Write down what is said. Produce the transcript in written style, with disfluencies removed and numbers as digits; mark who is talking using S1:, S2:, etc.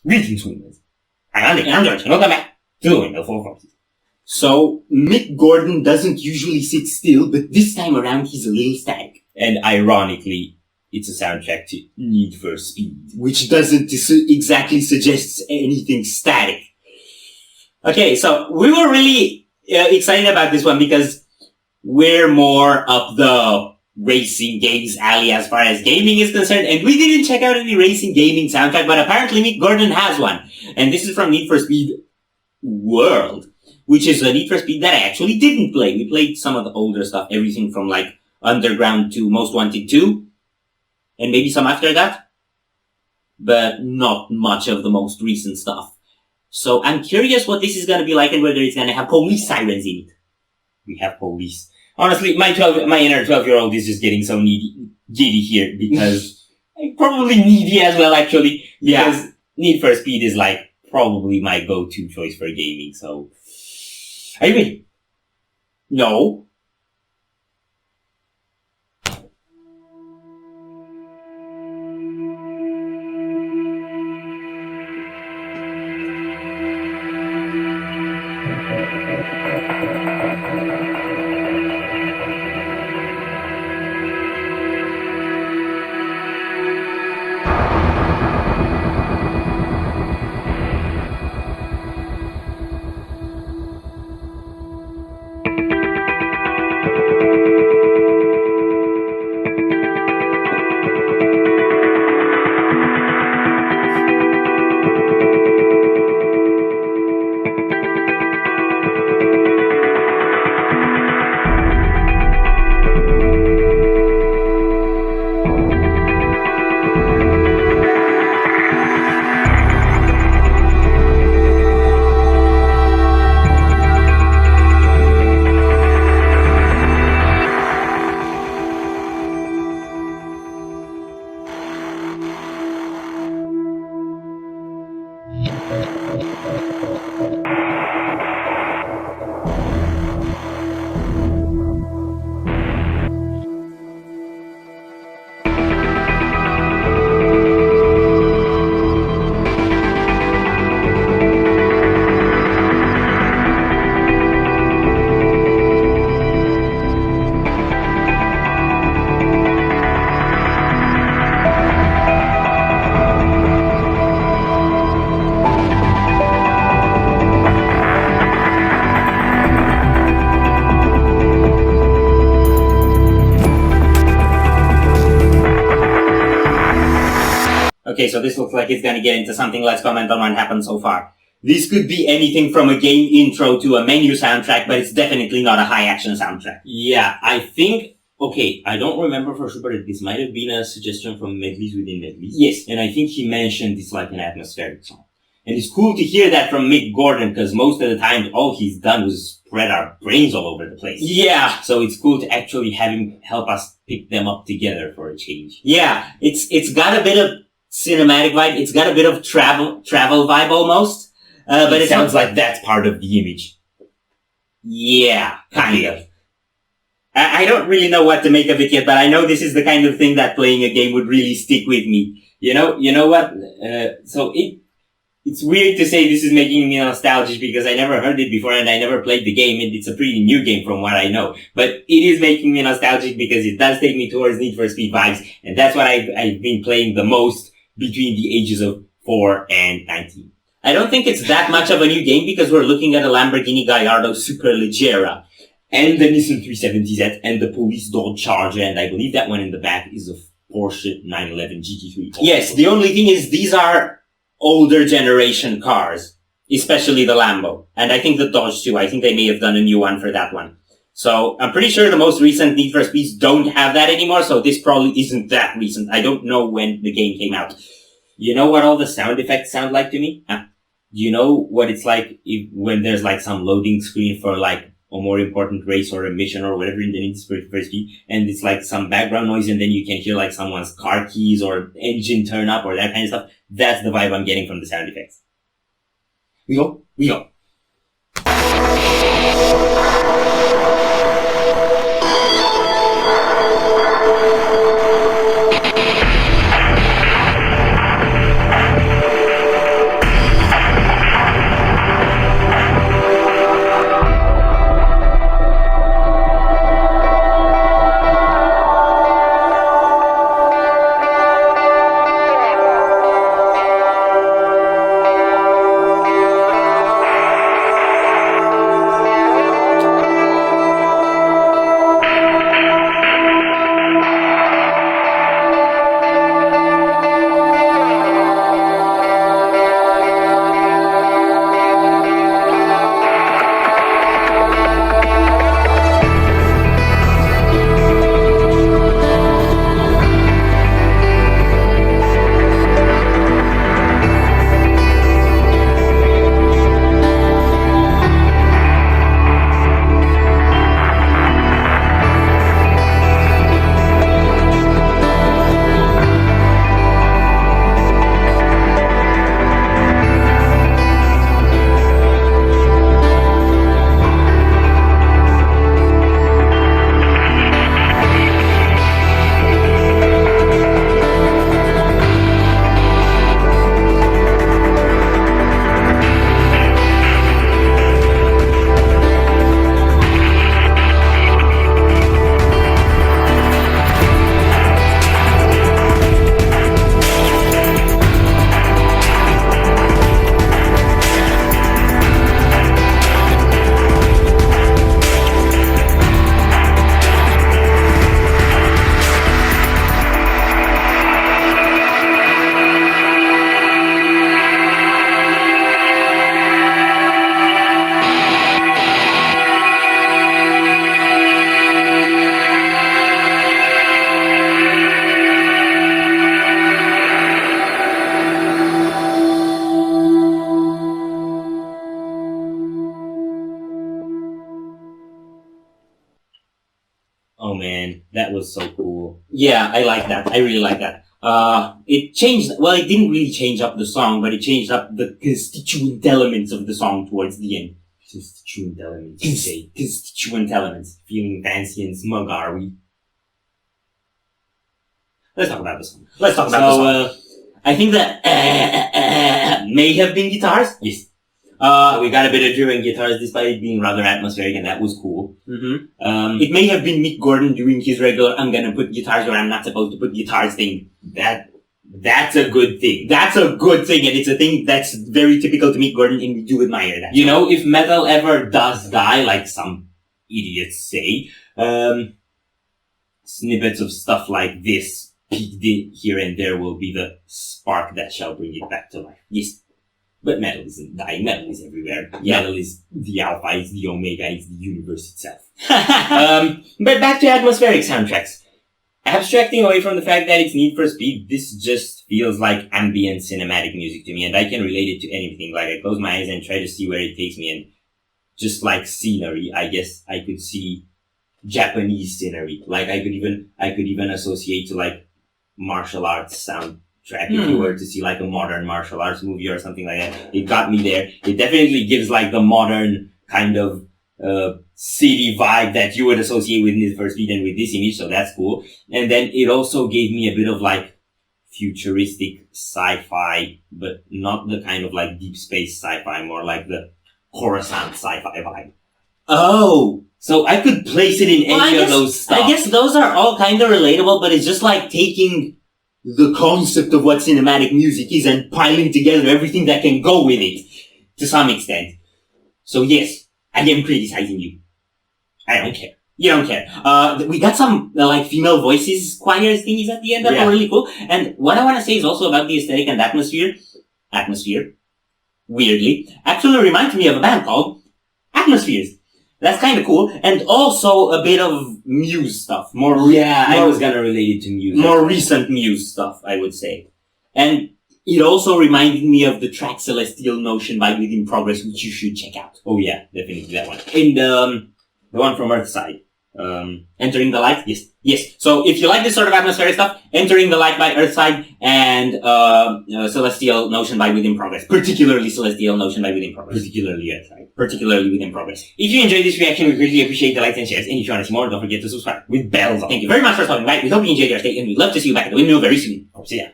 S1: Greetings, Windmill. Welcome back to the Windmill 440.
S2: So, Mick Gordon doesn't usually sit still, but this time around he's a little static.
S1: And ironically, it's a soundtrack to Need for Speed,
S2: which doesn't exactly suggest anything static.
S1: Okay, so we were really excited about this one because we're more up the racing games alley as far as gaming is concerned, and we didn't check out any racing gaming soundtrack, but apparently Mick Gordon has one. And this is from Need for Speed World, which is a Need for Speed that I actually didn't play. We played some of the older stuff, everything from like Underground to Most Wanted 2, and maybe some after that, but not much of the most recent stuff. So I'm curious what this is going to be like and whether it's going to have police sirens in it. We have police. Honestly, my inner 12-year-old is just getting so giddy here because probably needy as well, actually. Because Need for Speed is like probably my go-to choice for gaming. So, are you ready? No. Okay, so this looks like it's gonna get into something. Let's comment on what happened so far. This could be anything from a game intro to a menu soundtrack, but it's definitely not a high-action soundtrack.
S2: Yeah, I think, okay, I don't remember for sure, but this might have been a suggestion from Medleys within Medleys.
S1: Yes, and I think he mentioned it's like an atmospheric song. And it's cool to hear that from Mick Gordon, because most of the time all he's done was spread our brains all over the place.
S2: Yeah.
S1: So it's cool to actually have him help us pick them up together for a change.
S2: Yeah, it's got a bit of cinematic vibe. It's got a bit of travel vibe almost.
S1: But it sounds like that's part of the image.
S2: Yeah, kind of.
S1: I don't really know what to make of it yet, but I know this is the kind of thing that playing a game would really stick with me. You know what? It's weird to say this is making me nostalgic because I never heard it before and I never played the game, and it's a pretty new game from what I know. But it is making me nostalgic because it does take me towards Need for Speed vibes, and that's what I've been playing the most between the ages of 4 and 19. I don't think it's that much of a new game because we're looking at a Lamborghini Gallardo Superleggera and the Nissan 370Z and the Police Dodge Charger, and I believe that one in the back is a Porsche 911 GT3.
S2: Yes, the only thing is these are older generation cars, especially the Lambo. And I think the Dodge too. I think they may have done a new one for that one. So I'm pretty sure the most recent Need for Speeds don't have that anymore, so this probably isn't that recent. I don't know when the game came out.
S1: You know what all the sound effects sound like to me? Do you know what it's like when there's like some loading screen for like a more important race or a mission or whatever in the Need for Speed, and it's like some background noise and then you can hear like someone's car keys or engine turn up or that kind of stuff? That's the vibe I'm getting from the sound effects. We go.
S2: Oh man, that was so cool.
S1: Yeah, I like that. I really like that. It changed, well, it didn't really change up the song, but it changed up the constituent elements of the song towards the end.
S2: Constituent elements.
S1: Constituent elements.
S2: Feeling fancy and smug, are we?
S1: Let's talk about the song. Let's talk about the song. I think that may have been guitars.
S2: Yes. We got a bit of driven guitars despite it being rather atmospheric, and that was cool.
S1: Mm-hmm. It may have been Mick Gordon doing his regular "I'm gonna put guitars where I'm not supposed to put guitars" thing.
S2: That's a good thing.
S1: That's a good thing, and it's a thing that's very typical to Mick Gordon, and we do admire that.
S2: You know, if metal ever does die, like some idiots say, snippets of stuff like this, peeked here and there, will be the spark that shall bring it back to life.
S1: Yes.
S2: But metal isn't dying. Metal is everywhere.
S1: Yeah.
S2: Metal is the alpha, it's the omega, it's the universe itself.
S1: But
S2: back to atmospheric soundtracks. Abstracting away from the fact that it's Need for Speed, this just feels like ambient cinematic music to me, and I can relate it to anything. Like, I close my eyes and try to see where it takes me, and just like scenery, I guess I could see Japanese scenery. Like, I could even associate to, like, martial arts soundtrack if you were to see, like, a modern martial arts movie or something like that. It got me there. It definitely gives, like, the modern kind of city vibe that you would associate with Need for Speed and with this image, so that's cool. And then it also gave me a bit of like futuristic sci-fi, but not the kind of like deep space sci-fi, more like the Coruscant sci-fi vibe.
S1: Oh!
S2: So I could place it in any of those stuff.
S1: I guess those are all kind of relatable, but it's just like taking the concept of what cinematic music is and piling together everything that can go with it, to some extent. So yes, I am criticizing you. I don't care. You don't care. We got some, like, female voices, choirs thingies at the end that are really cool. And what I want to say is also about the aesthetic and atmosphere, weirdly, actually reminds me of a band called Atmospheres. That's kind of cool. And also a bit of Muse stuff.
S2: I was gonna relate it to Muse.
S1: More recent Muse stuff, I would say. And it also reminded me of the track Celestial Notion by Within Progress, which you should check out.
S2: Oh yeah, definitely that one.
S1: In
S2: the one from Earthside.
S1: Entering the Light? Yes. So if you like this sort of atmospheric stuff, Entering the Light by Earthside and Celestial Notion by Within Progress. Particularly Celestial Notion by Within Progress.
S2: Particularly Earthside.
S1: Particularly Within Progress.
S2: If you enjoyed this reaction, we greatly appreciate the likes and shares. And if you want to see more, don't forget to subscribe with bells on.
S1: Thank you very much for stopping by. We hope you enjoyed your stay, and we'd love to see you back at the Windmill very soon.
S2: Hope to see ya.